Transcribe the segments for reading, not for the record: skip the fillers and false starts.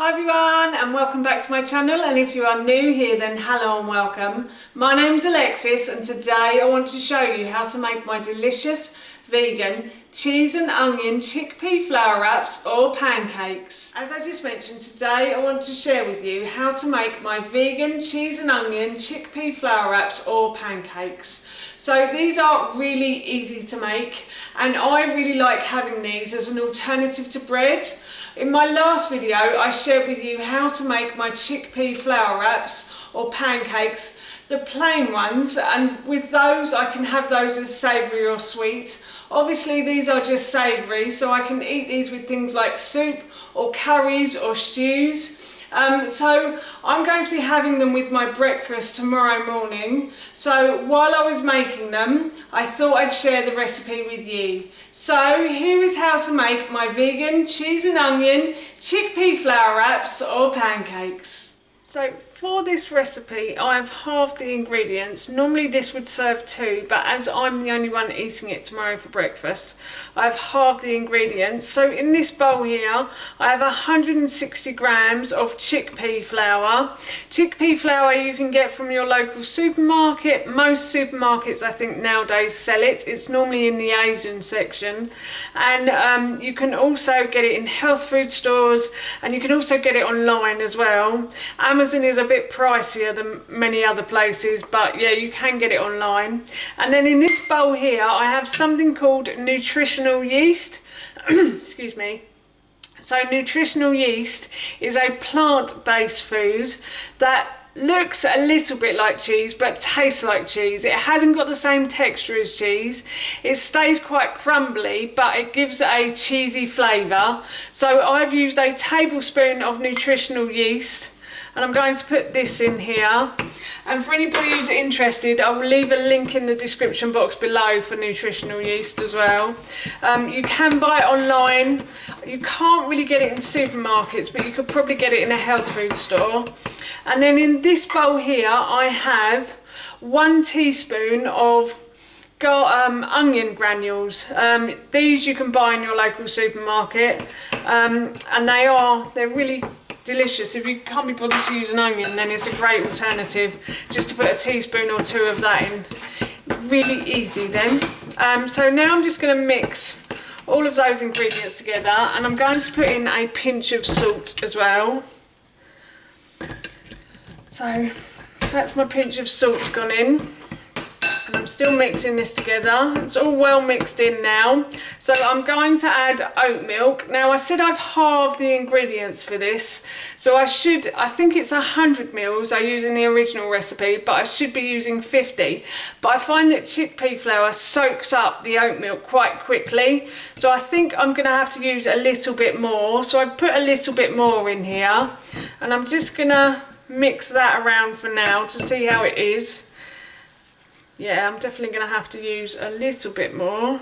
Hi everyone and welcome back to my channel, and if you are new here then hello and welcome. My name's Alexis and today I want to show you how to make my delicious vegan cheese and onion chickpea flour wraps or pancakes. As I just mentioned, today I want to share with you how to make my vegan cheese and onion chickpea flour wraps or pancakes. So these are really easy to make and I really like having these as an alternative to bread. In my last video I shared with you how to make my chickpea flour wraps or pancakes, the plain ones, and with those I can have those as savoury or sweet. Obviously these are just savoury, so I can eat these with things like soup or curries or stews. So I'm going to be having them with my breakfast tomorrow morning. So while I was making them, I thought I'd share the recipe with you. So here is how to make my vegan cheese and onion chickpea flour wraps or pancakes. So for this recipe I have halved the ingredients. Normally this would serve two, but as I'm the only one eating it tomorrow for breakfast, I've halved the ingredients. So in this bowl here I have 160 grams of chickpea flour. Chickpea flour you can get from your local supermarket. Most supermarkets I think nowadays sell it. It's normally in the Asian section, and you can also get it in health food stores, and you can also get it online as well. Amazon is a bit pricier than many other places, but yeah, you can get it online. And then in this bowl here I have something called nutritional yeast. Excuse me. So nutritional yeast is a plant-based food that looks a little bit like cheese but tastes like cheese. It hasn't got the same texture as cheese. It stays quite crumbly, but it gives a cheesy flavour. So I've used a tablespoon of nutritional yeast, and I'm going to put this in here. And for anybody who's interested, I will leave a link in the description box below for nutritional yeast as well. You can buy it online. You can't really get it in supermarkets, but you could probably get it in a health food store. And then in this bowl here I have 1 teaspoon of onion granules. These you can buy in your local supermarket, and they're really delicious. If you can't be bothered to use an onion, then it's a great alternative just to put a teaspoon or two of that in. Really easy then. So now I'm just going to mix all of those ingredients together, and I'm going to put in a pinch of salt as well. So that's my pinch of salt gone in. And I'm still mixing this together. It's all well mixed in now. So I'm going to add oat milk. Now I said I've halved the ingredients for this, so I think it's 100 mils I use in the original recipe, but I should be using 50. But I find that chickpea flour soaks up the oat milk quite quickly, so I think I'm going to have to use a little bit more. So I put a little bit more in here, and I'm just going to mix that around for now to see how it is. Yeah, I'm definitely going to have to use a little bit more.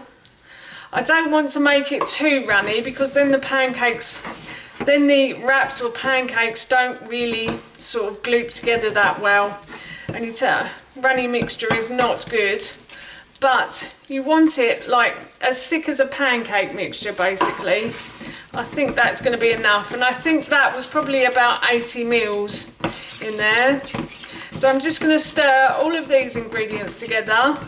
I don't want to make it too runny, because then the wraps or pancakes don't really sort of gloop together that well. And runny mixture is not good. But you want it like as thick as a pancake mixture basically. I think that's going to be enough, and I think that was probably about 80 mils in there. So I'm just going to stir all of these ingredients together,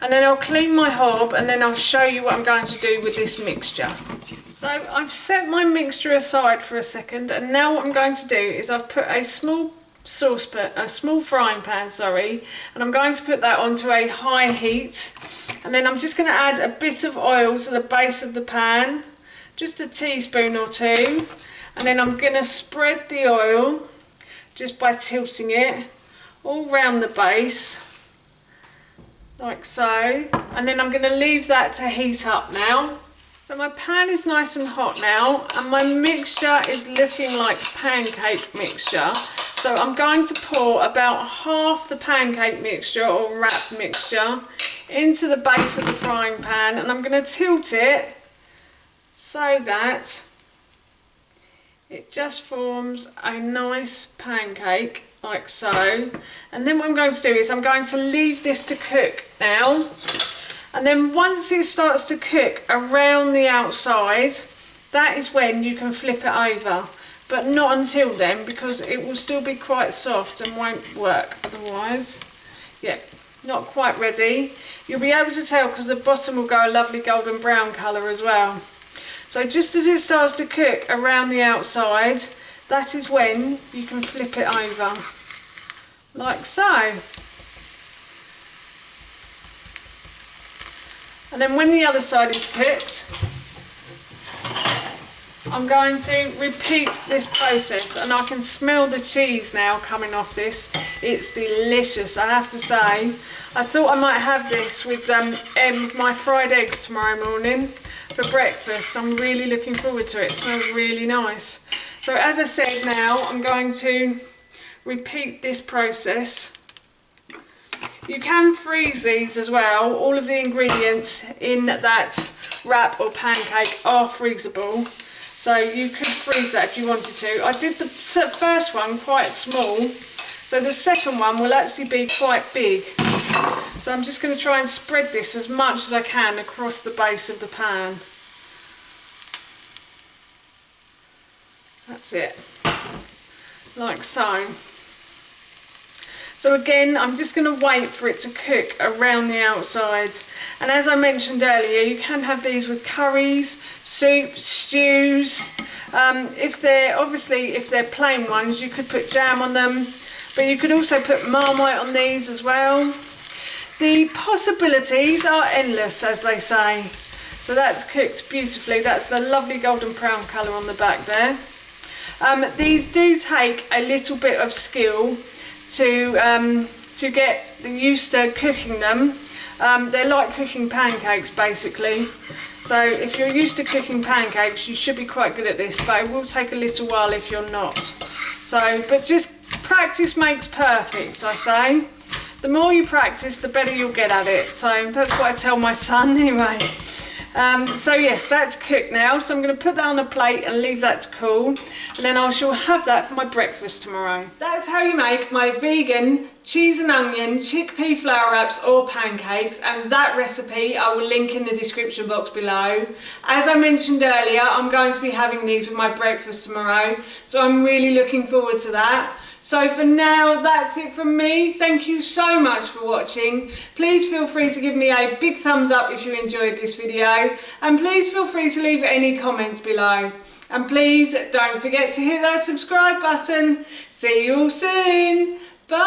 and then I'll clean my hob, and then I'll show you what I'm going to do with this mixture. So I've set my mixture aside for a second, and now what I'm going to do is I've put a small frying pan, and I'm going to put that onto a high heat, and then I'm just going to add a bit of oil to the base of the pan, just a teaspoon or two, and then I'm going to spread the oil just by tilting it all round the base like so, and then I'm going to leave that to heat up now. So my pan is nice and hot now, and my mixture is looking like pancake mixture. So I'm going to pour about half the pancake mixture or wrap mixture into the base of the frying pan, and I'm going to tilt it so that it just forms a nice pancake like so. And then what I'm going to do is I'm going to leave this to cook now, and then once it starts to cook around the outside, that is when you can flip it over. but not until then, because it will still be quite soft and won't work otherwise. Yeah, not quite ready. You'll be able to tell because the bottom will go a lovely golden brown colour as well. So just as it starts to cook around the outside, that is when you can flip it over, like so. And then when the other side is cooked, I'm going to repeat this process, and I can smell the cheese now coming off this. It's delicious, I have to say. I thought I might have this with my fried eggs tomorrow morning for breakfast. I'm really looking forward to it. It smells really nice. So as I said, now I'm going to repeat this process. You can freeze these as well. All of the ingredients in that wrap or pancake are freezable. So you could freeze that if you wanted to. I did the first one quite small, so the second one will actually be quite big. So I'm just going to try and spread this as much as I can across the base of the pan. That's it, like so. So again, I'm just going to wait for it to cook around the outside. And as I mentioned earlier, you can have these with curries, soups, stews. If they're plain ones, you could put jam on them, but you could also put Marmite on these as well. The possibilities are endless, as they say. So that's cooked beautifully. That's the lovely golden brown colour on the back there. These do take a little bit of skill to get used to cooking them. They're like cooking pancakes basically. So if you're used to cooking pancakes, you should be quite good at this, but it will take a little while if you're not. So, but just practice makes perfect, I say. The more you practice, the better you'll get at it. So that's what I tell my son anyway. So yes, that's cooked now, so I'm going to put that on a plate and leave that to cool, and then I shall have that for my breakfast tomorrow. That's how you make my vegan cheese and onion chickpea flour wraps or pancakes, and that recipe I will link in the description box below. As I mentioned earlier, I'm going to be having these with my breakfast tomorrow, so I'm really looking forward to that. So for now, that's it from me. Thank you so much for watching. Please feel free to give me a big thumbs up if you enjoyed this video, and please feel free to leave any comments below. And please don't forget to hit that subscribe button. See you all soon. Bye.